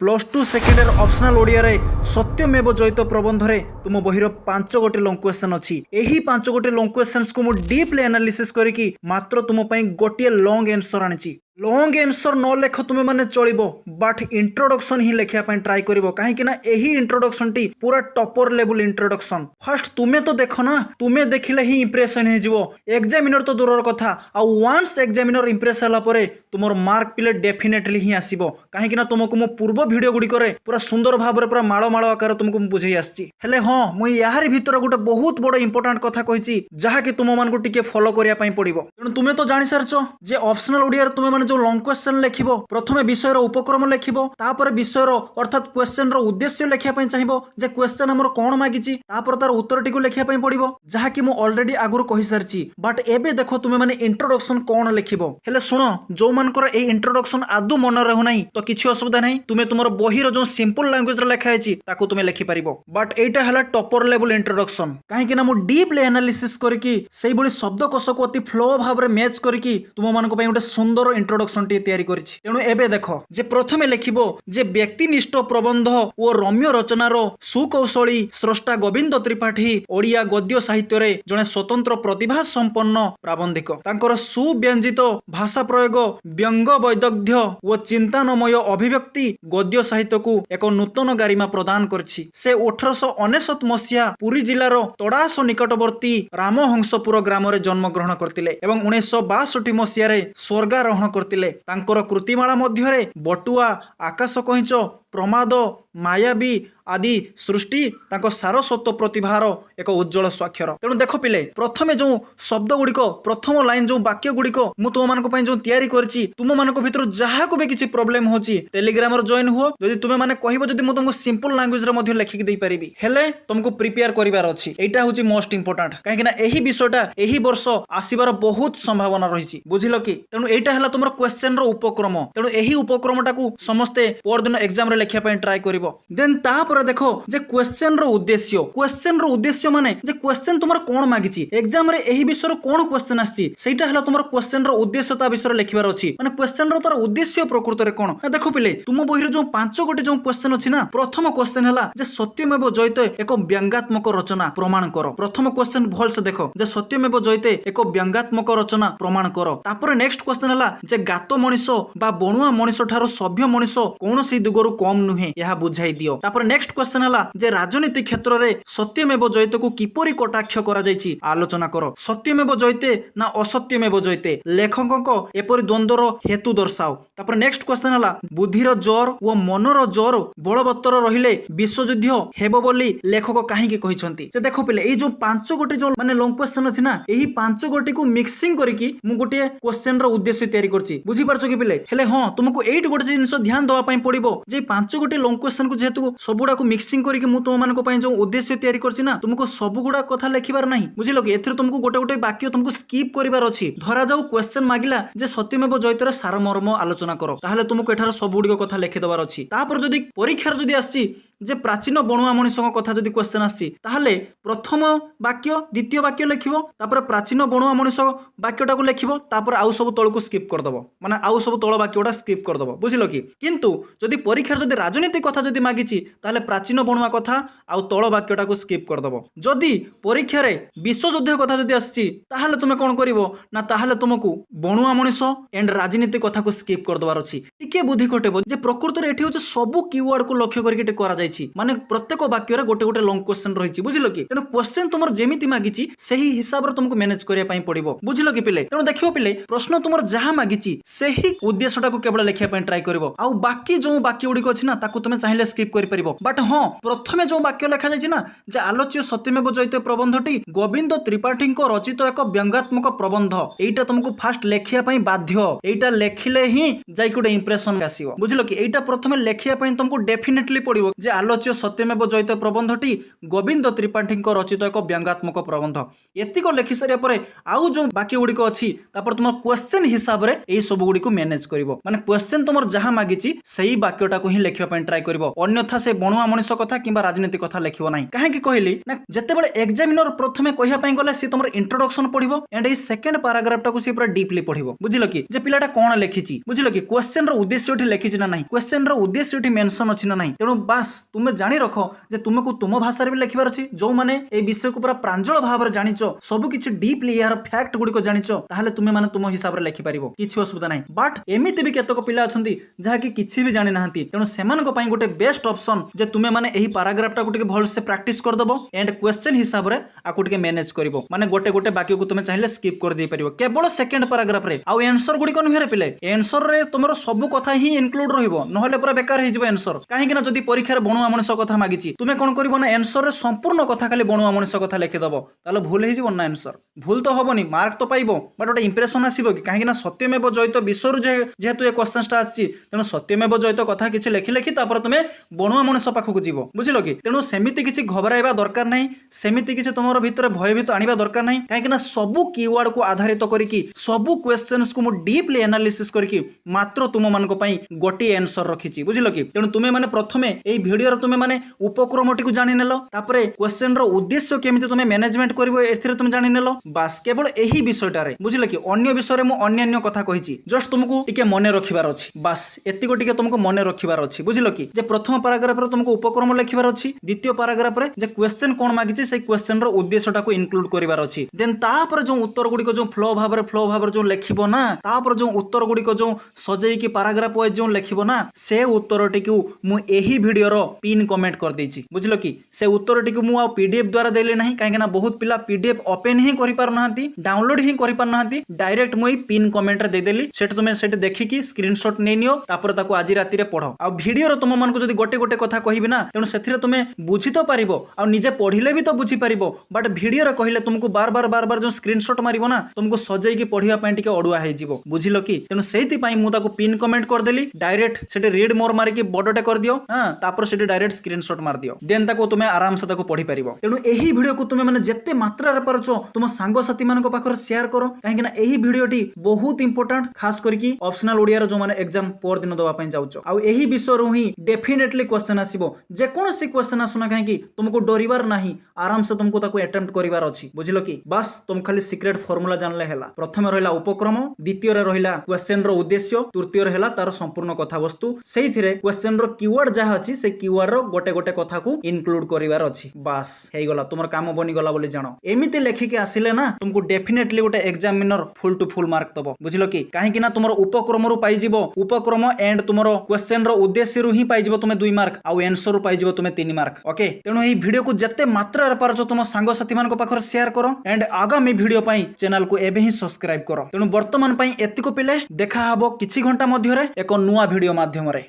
+2 second year optional Odia रे सत्यमेव जयित प्रबंध रे तुम बहिर 5 गोटे लॉन्ग क्वेश्चन अछि। एही 5 गोटे लॉन्ग क्वेश्चंस को मु डीपली एनालिसिस करिकी मात्र तुम पई गोटे लॉन्ग आंसर आनिछि। लॉन्ग आंसर न लेख तुमे माने चलिबो बट इंट्रोडक्शन ही लेखिया पई ट्राई करिवो काहे ना एही इंट्रोडक्शन टी पूरा टॉपर लेवल इंट्रोडक्शन। फर्स्ट तुमे तो देखो ना, तुमे देखिले ही इंप्रेशन हे जिवो। एग्जामिनर तो दूरर कथा आ वंस एग्जामिनर इंप्रेस हला परे तुमर मार्क पिले डेफिनेटली ही आसीबो काहे ना तुमको मु पूर्व वीडियो गुडी करे पूरा सुंदर भाबरे पूरा माळ माळ आकार तुमको बुझेई आछि। हेले हां मु याहारी भीतर गोटे बहुत बड़ इंपोर्टेंट कथा कहिछि जहा कि तुम मान को टिके फॉलो करिया पई पड़िबो। तेणु तुमे तो जानि सारछो जे ऑप्शनल ओडिया रे तुमे माने जो लॉन्ग क्वेश्चन लेखिबो प्रथमे विषय रो उपक्रम लेखिबो तापर विषय रो अर्थात क्वेश्चन रो उद्देश्य लेखिया पई चाहिबो जे क्वेश्चन हमर कोन मागिछि तापर तार उत्तर टिको लेखिया पई पड़िबो जहा कि मु ऑलरेडी आगुर कहि सारछि। बट एबे देखो तुमे माने इंट्रोडक्शन कोन लेखिबो। हेले सुनो जो मानकर ए इंट्रोडक्शन आदु मन रहु नाही तो किछि असुविधा नाही, तुमे तुमर बही रो जो सिंपल लैंग्वेज रो लेखा हैछि ताको तुमे लेखि परिबो। बट एटा हला टॉपर लेवल इंट्रोडक्शन काहे कि ना मु डीपली एनालिसिस करके सेही बडी शब्दकोश को अति फ्लो भाबरे मैच करके तुम मानको पई गोटे सुंदर इंट्रोडक्शन टी तयारी करछि। तेणु एबे देखो जे प्रथमे लेखिबो जे व्यक्तिनिष्ठ प्रबंध ओ रम्य रचनार सुकौशली स्रष्टा गोविंद त्रिपाठी ओडिया गद्य साहित्य रे जणे स्वतंत्र प्रतिभा संपन्न प्राबंधिक। तांकर सुव्यंजित भाषा प्रयोग व्यंग वैदग्ध्य ओ चिंतानमय अभिव्यक्ति गद्य साहित्य को एक नूतन गारिमा प्रदान करछि। से 1899 मसीहा पुरी जिलार तड़ास निकटवर्ती रामहंसपुर ग्राम रे जन्म ग्रहण करतिले एवं 1962 मसीहा रे स्वर्गारोहण करतिले। तांकर कृतिमाला मध्यरे बटुआ आकाश कहिंच प्रमाद मायाबी आदि सृष्टि तांको सारस्वत प्रतिभार एक उज्जवल स्वाक्षर। तेणु देख पिले प्रथमे जो शब्द गुड़िक प्रथम लाइन जो वाक्य गुड़िक मु तुम मानक पई जो तयारी करछि तुम मानक भितर जहा को भी किछि प्रॉब्लम होछि टेलीग्राम रे जॉइन हुओ। जदि तुमे माने कहिबो जदि मु तुमको सिंपल लैंग्वेज रे मध्ये लेखिक देई परिबी हेले तुमको प्रिपेयर करिवार अछि। एटा होछि मोस्ट इंपोर्टेंट काहे कि ना एही विषयटा एही वर्ष आसीबार बहुत संभावना रहिछि बुझिलो कि। तेणु एटा हला तुमर क्वेश्चन रो उपक्रम। तेणु एही उपक्रमटा को समस्ते परदिन एग्जाम रे लेखिया पई ट्राई करिवो। देन तापर देखो जे क्वेश्चन रो उद्देश्य माने जे क्वेश्चन तुमर कोन मागिछि एग्जाम रे एही विषय रो कोन क्वेश्चन आछि सेटा हला तुमर क्वेश्चन रो उद्देश्यता विषय लेखिबार अछि। माने क्वेश्चन रो तार उद्देश्य प्रकृत रे कोन देखो पिले तुम बहिर जो 5 गोटे जो क्वेश्चन अछि ना प्रथम क्वेश्चन हला जे सत्यमेव जयते एक व्यंगात्मक रचना प्रमाण करो। प्रथम क्वेश्चन भल से देखो जे सत्यमेव जयते एक व्यंगात्मक रचना प्रमाण करो। तापर नेक्स्ट क्वेश्चन हला जे गातो मनिषो बा बणुआ मनिषो ठारो सभ्य मनिषो कोनोसी दुगरु कम नुहे यहा बुझाई दियो। तापर नेक्स्ट क्वेश्चन हला जे राजनीति क्षेत्र रे सत्यमेव जयते को किपरि कटाक्ष करा जायछि आलोचना करो। सत्यमेव जयते ना असत्यमेव जयते लेखकक एपरि द्वंद्वर हेतु दर्शाओ। तापर नेक्स्ट क्वेश्चन हला बुद्धिर जोर ओ मनर जोर बलवत्तर रहिले विश्वयुद्ध हेबो बोली लेखक काहेकि कहिसंती। जे देखो पिले ए जो 5 गोटे जो माने लॉन्ग क्वेश्चन अछि ना एही 5 गोटे को मिक्सिंग करिकि मु गोटे क्वेश्चन रो उद्देश्य तयारी करछि बुझि पारछो कि पिले। हेले हां तुमको 8 गोटे जिंस ध्यान दवा पई पड़िबो जे 5 गोटे लॉन्ग क्वेश्चन को जेतु सबुडा को मिक्सिंग करिकि मु तुम मानको पई जो उद्देश्य तयारी करछि ना तुमको सबुगुडा कथा लेखिबार नाही बुझिलो कि। एथरे तुमको गोटे गोटे वाक्य तुमको स्किप करिबार अछि। धरा जाऊ क्वेश्चन मागिला जे सत्यमेव जयतेर सारमर्म आलोचना करो ताहले तुमको एठार सबुडी कथा लेखि दबार अछि। तापर जदि परीक्षार जदि आछि जे प्राचीन बणुआ मनिषक कथा जदि क्वेश्चन आछि ताहले प्रथम वाक्य द्वितीय वाक्य लेखिबो तापर प्राचीन बणुआ मनिष वाक्यटा को लेखिबो तापर आउ सब तळ को स्किप कर दबो माने आउ सब तळ वाक्यटा स्किप कर दबो बुझिलो कि। किंतु जदि परीक्षार जदि राजनीति कथा जदि मागिछि ताहले प्राचीन बणुआ कथा आउ तळ वाक्यटा को स्किप कर दबो। जदि परीक्षा रे विश्वयुद्ध कथा जदि आछि ताहले तुमे कोन करिवो ना ताहले तुमको बणुआ मनिष एंड राजनीति कथा को स्किप कर दबार अछि। टिके बुद्धि खटेबो जे प्रकृत रे एठी होचे सब कीवर्ड को लक्ष्य करके करा जायछि माने प्रत्येक वाक्य रे गोटे गोटे लॉन्ग क्वेश्चन रहिछि बुझिलो कि। तेनु क्वेश्चन तुमर जेमिति मागिछि सेही हिसाब रे तुमको मैनेज करिया पई पड़िबो बुझिलो कि पिले। तेनु देखियो पिले प्रश्न तुमर जहा मागिछि सेही उद्देश्यटा को केवल लेखिया पई ट्राई करिवो आउ बाकी जो वाक्य गुडी को अछि ना ताको तुमे चाहिले स्किप करि परिबो। बट हां प्रथमे जो वाक्य लेखा जायछि ना जे आलोच्य सत्यमेव जयते प्रबंधटी गोविंद त्रिपाठी को रचित एक व्यंगात्मक प्रबंध एटा तुमको फास्ट लेखिया पई बाध्य एटा लेखिले ही जाई कोडे इंप्रेशन आसीबो बुझिलो कि। एटा प्रथमे लेखिया पई तुमको डेफिनेटली पड़िबो जे आलोच्य सत्यमेव जयते प्रबंधटी गोविंद त्रिपाठी को रचित एक व्यंगात्मक प्रबंध एतिको लेखि सरिया परे आउ जो वाक्य गुडी को अछि तापर तुम क्वेश्चन हिसाब रे एई सब गुडी को मैनेज करिवो माने क्वेश्चन तुमर जहा मागिछि सही वाक्यटा को ही लेखिबा पई ट्राई करिवो अन्यथा से बणुआ मनुष्य कथा किंबा राजनीति कथा लेखिबो नाही काहे कि कहली ना जेतेबेले एग्जामिनर प्रथमे कहिया पई गले से तमर इंट्रोडक्शन पढिबो एंड ए सेकंड पैराग्राफ टाको से पूरा डीपली पढिबो बुझिलो कि जे पिलाटा कोन लेखिची बुझिलो कि क्वेश्चन रो उद्देश्य उठी लेखिची ना नाही क्वेश्चन रो उद्देश्य उठी मेंशन अछि ना नाही तेणु बास तुमे जानि रखो जे तुमको तुम भाषा रे भी लेखिबार अछि जो माने ए विषय को पूरा प्रांजल भाव रे जानिचो सब किछि डीपली यार फैक्ट गुडी को जानिचो ताहाले तुमे माने तुम हिसाब रे लेखि परिबो किछि असुविधा नाही बट एमिति भी केतक पिला अछंती जहा कि किछि भी जानि नाहंती तेणु सेमान को पई गोटे बेस्ट ऑप्शन जे तुमे माने एही पैराग्राफ टा गुडी भल से प्रैक्टिस कर दबो एंड क्वेश्चन हिसाब रे आकु टिके मैनेज करिवो माने गोटे गोटे वाक्य को तुमे चाहिले स्किप कर दे परिबो केवल सेकंड पैराग्राफ रे आ आंसर गुडी को नुहे रे पिले आंसर रे तुमरो सब कथा ही इंक्लूड रहिबो नहले पूरा बेकार हे जिवो आंसर काहे कि ना जदी परीक्षा रे बणुआ मनुष्य कथा मागिची तुमे कोन करिवो ना आंसर रे संपूर्ण कथा खाली बणुआ मनुष्य कथा लिखि दबो ताले भूल हे जिवो ना आंसर भूल तो हबनी मार्क तो पाइबो बट गोटे इंप्रेशन आसीबो कि काहे कि ना सत्यमेव जयित विषय जेहेतु ए क्वेश्चन टा आछि तेनु सत्यमेव जयित कथा किछि लेखि लेखि तापर तुमे बणुआ मनुष्य पाखु को जीवो बुझिलो कि तेनु सेमिति किछि घबराइबा दरकार नाही सेमिति किछि तुमर भितर भयभीत आनिबा दरकार नाही काहे कि ना सबु कीवर्ड को आधारित करिकि सबु क्वेश्चंस को मु डीपली एनालिसिस करिकि मात्र तुम मानको पई गोटी आंसर रखिछि बुझिलो कि तेनु तुमे माने प्रथमे एई भिडियो रे तुमे माने उपक्रमटी को जानि नेलो तापरे क्वेश्चन रो उद्देश्य केमिति तुमे मैनेजमेंट करिवो एथिरे तुमे जानि नेलो बास केवल एही विषयटा रे बुझिलो कि अन्य विषय रे मु अन्य कथा कहिछि जस्ट तुमको टिके मने रखिबार अछि बास एतिको टिके तुमको मने रखिबार अछि बुझिलो कि जे प्रथम पैराग्राफ रे तुमको उपक्रम लिखिबार अछि द्वितीय पैराग्राफ रे जे क्वेश्चन कोन मागिछि से क्वेश्चन रो उद्देश्यटा को इंक्लूड करिबार अछि देन तापर जो उत्तर गुडी को जो फ्लो भाबर जो लेखिबो ना तापर जो उत्तर गुडी को जो सजेई कि पैराग्राफ वाइज जो लेखिबो ना से उत्तर टिकु मु एही वीडियो रो पिन कमेंट कर देछि बुझिलो कि से उत्तर टिकु मु आ पीडीएफ द्वारा देले नाही काहे ना बहुत पिला पीडीएफ ओपन ही करि पार नाहंती डाउनलोड ही करि पार नाहंती डायरेक्ट मुई पिन कमेंट रे दे देली सेट तुमे सेट देखिकी स्क्रीनशॉट नै नियो तापर ताको आज राती रे पढो आ वीडियो रो तुम मन को जदी गोटे गोटे कथा कहिबे ना तेनु सेथिरे तुमे बुझी तो पारिबो आ निजे पढिले भी तो बुझी पारिबो बट वीडियो रे कहिले तुमको बार बार जो स्क्रीनशॉट मारिबो ना तुमको सजेई कि पढिया पई टिके अडुआ हे जिवो बुझिलो कि तेनु सेति पई मु ताको पिन कमेंट कर देली डायरेक्ट सेटे रीड मोर मारि कि बडटे कर दियो हां तापर सेटे डायरेक्ट स्क्रीनशॉट मार दियो देन ताको तुमे आराम से ताको पढि पारिबो तेनु एही वीडियो को तुमे माने जत्ते मात्रा रे परचो तुम सांग साथी मान को पाखर शेयर करो काहे ना एही वीडियोटी बहुत इंपोर्टेंट खास करके ऑप्शनल ओडिया रो जो माने एग्जाम पर दिन दवा पई जाउचो आ एही विषय रो ही डेफिनेटली क्वेश्चन आसीबो जे कोन से क्वेश्चन आसुना काहे कि तुमको डरिवार नाही आराम से तुमको ताको अटेम्प्ट करिवार अछि बुझिलो कि बस तुम खाली सीक्रेट फार्मूला जानले हैला प्रथमे रहिला उपक्रम द्वितीय रे रहिला क्वेश्चन रो उद्देश्य तृतीय रे हैला तार संपूर्ण कथा वस्तु सेहिथिरे क्वेश्चन रो कीवर्ड जहा अछि से कीवर्ड रो गोटे गोटे कथा को इंक्लूड करिवार अछि बस हेई गला तुमर काम बनि गला बोली जानो एमिते लेखि के आसिले ना तुमको डेफिनेटली गोटे examiner full to full mark दबो बुझिलो कि काहे कि ना तुमर उपक्रम रो पाई जिवो उपक्रम एंड तुमर क्वेश्चन रो उद्देश्य रो ही पाई जिवो तुमे 2 मार्क आ आंसर रो पाई जिवो तुमे 3 मार्क ओके तेनु एही वीडियो को जत्ते मात्रा रे पारचो तुम सांग साथी मान को पाखर शेयर करो एंड आगामी वीडियो पई चैनल को एबे ही सब्सक्राइब करो तेनु वर्तमान पई एतिको पिले देखा हबो किछि घंटा मध्य रे एको नुवा वीडियो माध्यम रे।